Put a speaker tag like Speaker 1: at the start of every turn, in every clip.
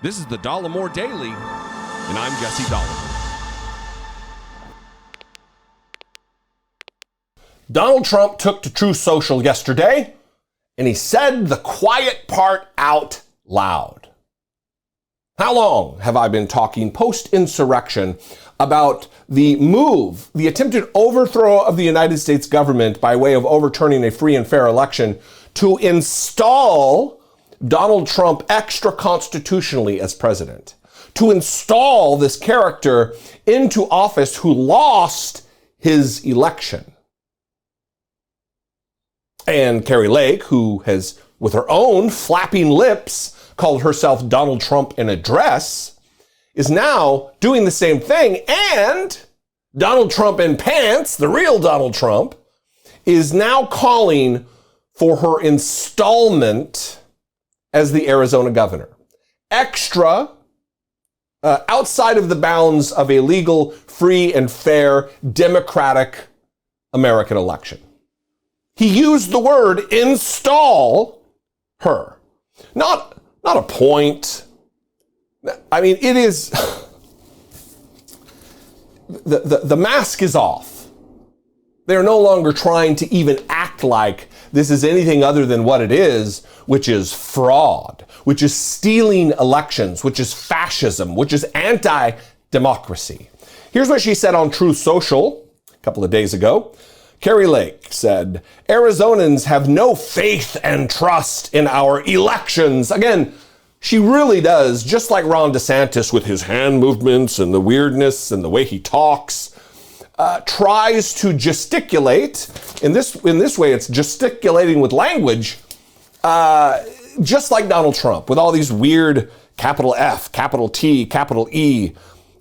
Speaker 1: This is the Dollemore Daily, and I'm Jesse Dollemore.
Speaker 2: Donald Trump took to Truth Social yesterday, and he said the quiet part out loud. How long have I been talking post-insurrection about the move, the attempted overthrow of the United States government by way of overturning a free and fair election to install Donald Trump extra-constitutionally as president, to install this character into office who lost his election? And Kari Lake, who has, with her own flapping lips, called herself Donald Trump in a dress, is now doing the same thing. And Donald Trump in pants, the real Donald Trump, is now calling for her installment as the Arizona governor. Extra, outside of the bounds of a legal, free, and fair, democratic American election. He used the word install her. Not appoint. I mean, it is, the mask is off. They're no longer trying to even act like this is anything other than what it is, which is fraud, which is stealing elections, which is fascism, which is anti-democracy. Here's what she said on Truth Social a couple of days ago. Kari Lake said, Arizonans have no faith and trust in our elections. Again, she really does, just like Ron DeSantis with his hand movements and the weirdness and the way he talks, tries to gesticulate. In this way, it's gesticulating with language, just like Donald Trump, with all these weird capital F, capital T, capital E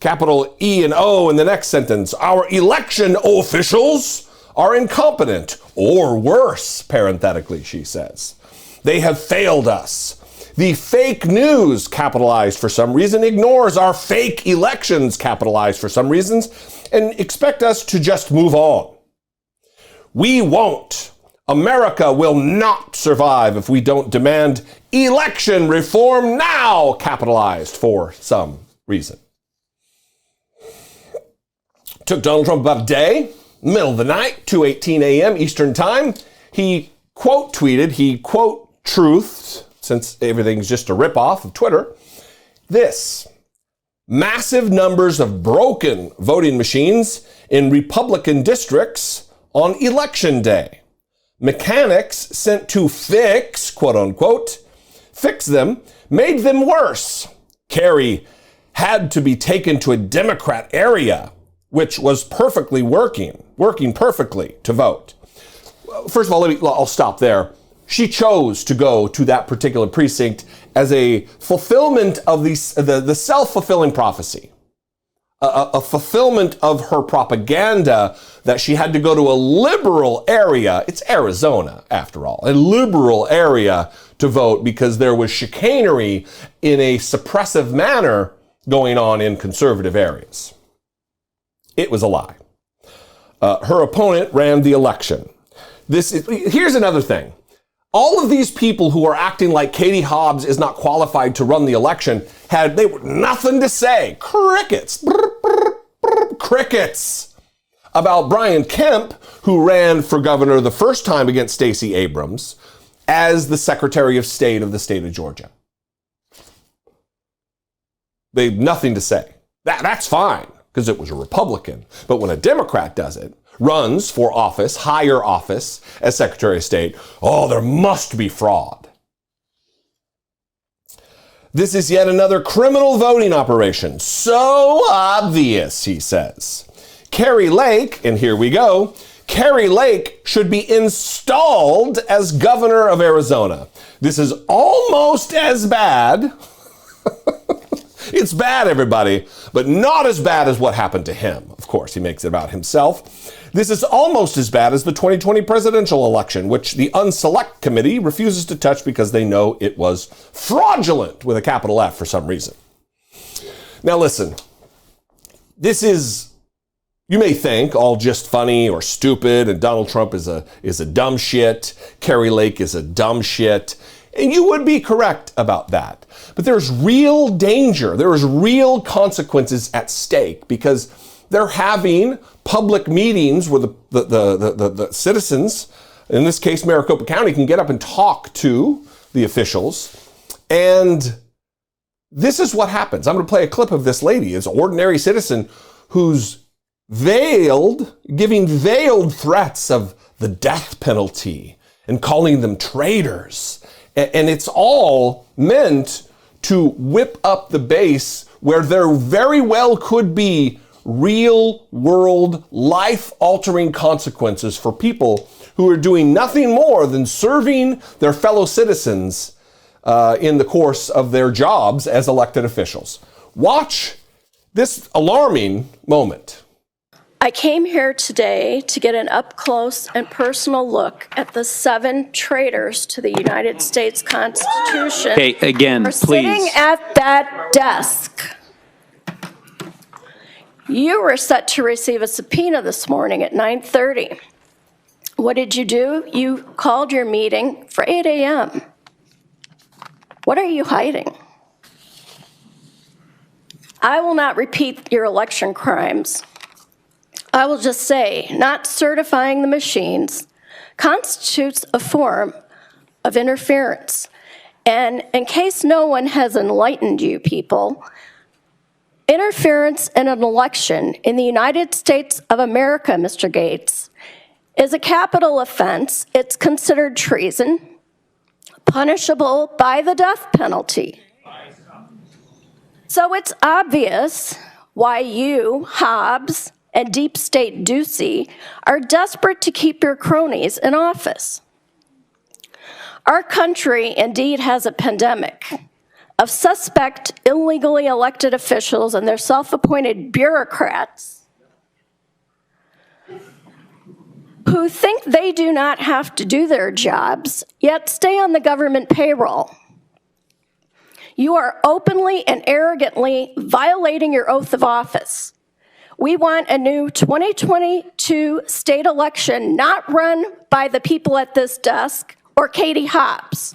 Speaker 2: and O in the next sentence. Our election officials are incompetent, or worse, parenthetically, she says. They have failed us. The fake news, capitalized for some reason, ignores our fake elections, capitalized for some reasons, and expect us to just move on. We won't. America will not survive if we don't demand election reform now, capitalized for some reason. Took Donald Trump about a day, middle of the night, 2:18 a.m. Eastern time. He quote tweeted, he quote truthed, since everything's just a ripoff of Twitter, this: massive numbers of broken voting machines in Republican districts on election day. Mechanics sent to fix, quote unquote, fix them, made them worse. Kari had to be taken to a Democrat area, which was perfectly working perfectly to vote. First of all, I'll stop there. She chose to go to that particular precinct as a fulfillment of the self-fulfilling prophecy, a fulfillment of her propaganda that she had to go to a liberal area. It's Arizona, after all, a liberal area to vote because there was chicanery in a suppressive manner going on in conservative areas. It was a lie. Her opponent ran the election. Here's another thing. All of these people who are acting like Katie Hobbs is not qualified to run the election they were nothing to say. Crickets about Brian Kemp, who ran for governor the first time against Stacey Abrams as the Secretary of State of the state of Georgia. They've nothing to say. That's fine, because it was a Republican. But when a Democrat does it, runs for office, higher office as Secretary of State, there must be fraud. This is yet another criminal voting operation. So obvious, he says. Kari Lake, and here we go, Kari Lake should be installed as governor of Arizona. This is almost as bad. It's bad, everybody, but not as bad as what happened to him. Of course, he makes it about himself. This is almost as bad as the 2020 presidential election, which the Unselect Committee refuses to touch because they know it was fraudulent with a capital F for some reason. Now listen, this is, you may think, all just funny or stupid, and Donald Trump is a dumb shit. Kari Lake is a dumb shit. And you would be correct about that. But there's real danger. There is real consequences at stake because they're having public meetings where the citizens, in this case, Maricopa County, can get up and talk to the officials. And this is what happens. I'm going to play a clip of this lady. It's an ordinary citizen who's giving veiled threats of the death penalty and calling them traitors. And it's all meant to whip up the base where there very well could be real world life altering consequences for people who are doing nothing more than serving their fellow citizens in the course of their jobs as elected officials. Watch this alarming moment.
Speaker 3: I came here today to get an up-close and personal look at the 7 traitors to the United States Constitution.
Speaker 4: Okay, again,
Speaker 3: are
Speaker 4: please.
Speaker 3: sitting at that desk. You were set to receive a subpoena this morning at 9:30. What did you do? You called your meeting for 8 a.m. What are you hiding? I will not repeat your election crimes. I will just say, not certifying the machines constitutes a form of interference. And in case no one has enlightened you people, interference in an election in the United States of America, Mr. Gates, is a capital offense. It's considered treason, punishable by the death penalty. So it's obvious why you, Hobbs, and Deep State Ducey are desperate to keep your cronies in office. Our country indeed has a pandemic of suspect, illegally elected officials and their self-appointed bureaucrats who think they do not have to do their jobs, yet stay on the government payroll. You are openly and arrogantly violating your oath of office. We want a new 2022 state election not run by the people at this desk or Katie Hobbs.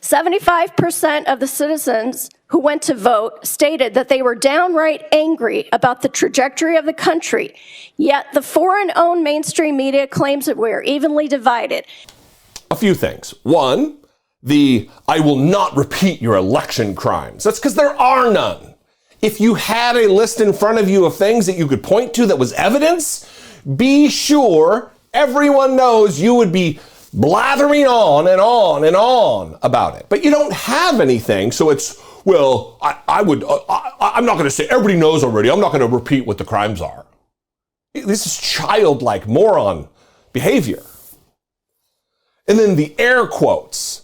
Speaker 3: 75% of the citizens who went to vote stated that they were downright angry about the trajectory of the country, yet the foreign-owned mainstream media claims that we're evenly divided.
Speaker 2: A few things. One, I will not repeat your election crimes. That's because there are none. If you had a list in front of you of things that you could point to that was evidence, be sure everyone knows you would be blathering on and on and on about it. But you don't have anything, so it's, well, I'm not going to say, everybody knows already, I'm not going to repeat what the crimes are. This is childlike moron behavior. And then the air quotes,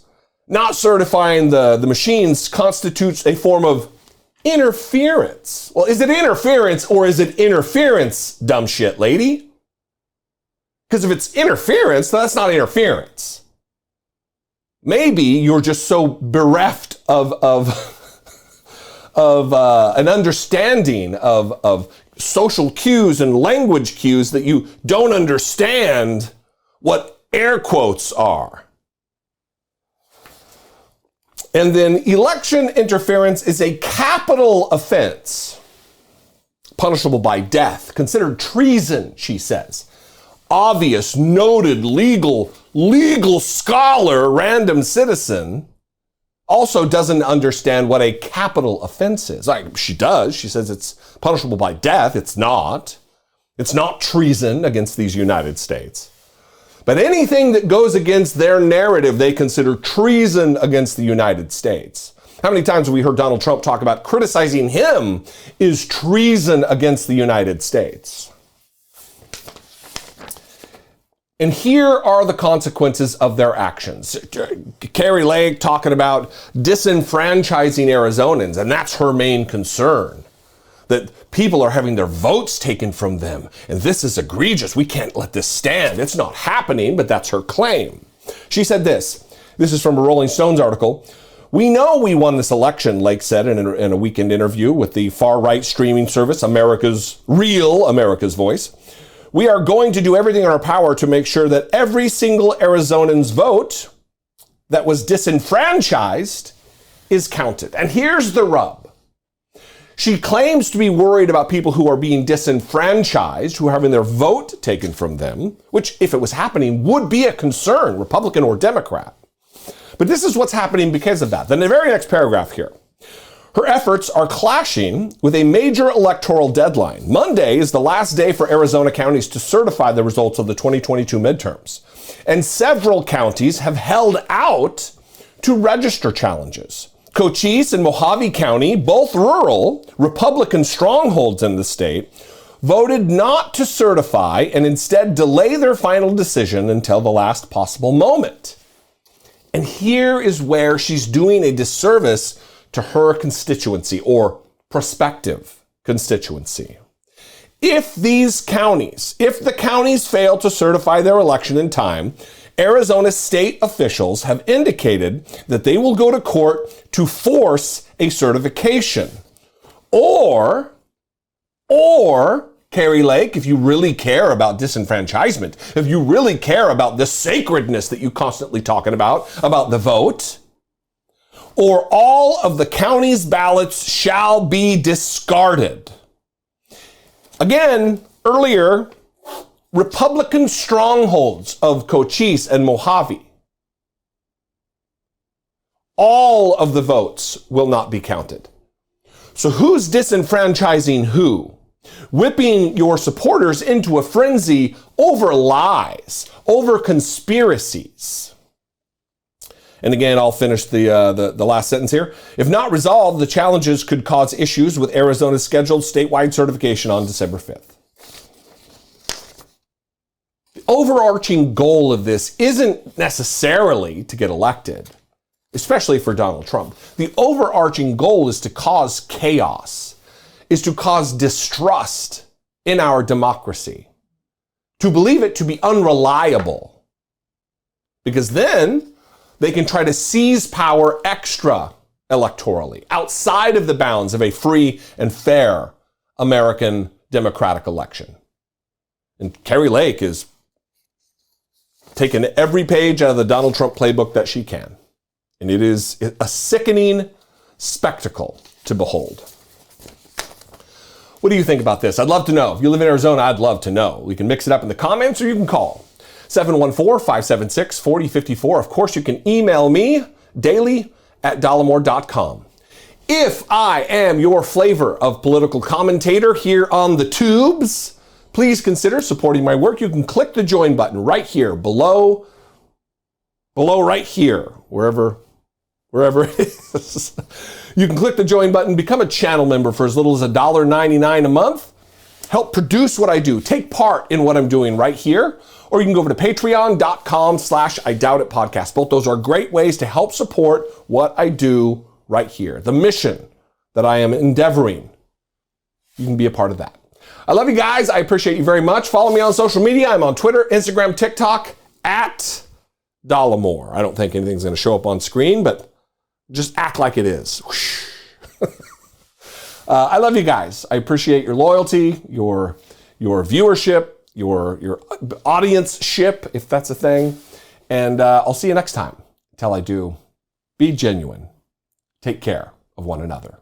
Speaker 2: not certifying the machines constitutes a form of interference. Well, is it interference or is it interference, dumb shit lady? Because if it's interference, that's not interference. Maybe you're just so bereft of an understanding of social cues and language cues that you don't understand what air quotes are. And then election interference is a capital offense, punishable by death, considered treason, she says. Obvious, noted, legal scholar, random citizen, also doesn't understand what a capital offense is. She does. She says it's punishable by death. It's not. It's not treason against these United States. But anything that goes against their narrative, they consider treason against the United States. How many times have we heard Donald Trump talk about criticizing him is treason against the United States? And here are the consequences of their actions. Kari Lake talking about disenfranchising Arizonans, and that's her main concern. That people are having their votes taken from them. And this is egregious. We can't let this stand. It's not happening, but that's her claim. She said this. This is from a Rolling Stones article. We know we won this election, Lake said in a weekend interview with the far-right streaming service, America's Voice. We are going to do everything in our power to make sure that every single Arizonan's vote that was disenfranchised is counted. And here's the rub. She claims to be worried about people who are being disenfranchised, who are having their vote taken from them, which, if it was happening, would be a concern, Republican or Democrat. But this is what's happening because of that. Then the very next paragraph here. Her efforts are clashing with a major electoral deadline. Monday is the last day for Arizona counties to certify the results of the 2022 midterms. And several counties have held out to register challenges. Cochise and Mojave County, both rural Republican strongholds in the state, voted not to certify and instead delay their final decision until the last possible moment. And here is where she's doing a disservice to her constituency or prospective constituency. If the counties fail to certify their election in time, Arizona state officials have indicated that they will go to court to force a certification. Or, Kari Lake, if you really care about disenfranchisement, if you really care about the sacredness that you constantly talking about the vote, or all of the county's ballots shall be discarded. Again, earlier, Republican strongholds of Cochise and Mojave, all of the votes will not be counted. So who's disenfranchising who? Whipping your supporters into a frenzy over lies, over conspiracies. And again, I'll finish the last sentence here. If not resolved, the challenges could cause issues with Arizona's scheduled statewide certification on December 5th. The overarching goal of this isn't necessarily to get elected, especially for Donald Trump. The overarching goal is to cause chaos, is to cause distrust in our democracy, to believe it to be unreliable, because then they can try to seize power extra electorally, outside of the bounds of a free and fair American democratic election. And Kari Lake is taking every page out of the Donald Trump playbook that she can. And it is a sickening spectacle to behold. What do you think about this? I'd love to know. If you live in Arizona, I'd love to know. We can mix it up in the comments, or you can call 714-576-4054. Of course, you can email me daily@dollemore.com. If I am your flavor of political commentator here on the tubes, please consider supporting my work. You can click the join button right here below right here, wherever it is. You can click the join button, become a channel member for as little as $1.99 a month. Help produce what I do. Take part in what I'm doing right here. Or you can go over to patreon.com/IDoubtItPodcast. Both those are great ways to help support what I do right here. The mission that I am endeavoring. You can be a part of that. I love you guys. I appreciate you very much. Follow me on social media. I'm on Twitter, Instagram, TikTok, @Dollemore. I don't think anything's going to show up on screen, but just act like it is. I love you guys. I appreciate your loyalty, your viewership, your audience-ship, if that's a thing. And I'll see you next time. Until I do, be genuine. Take care of one another.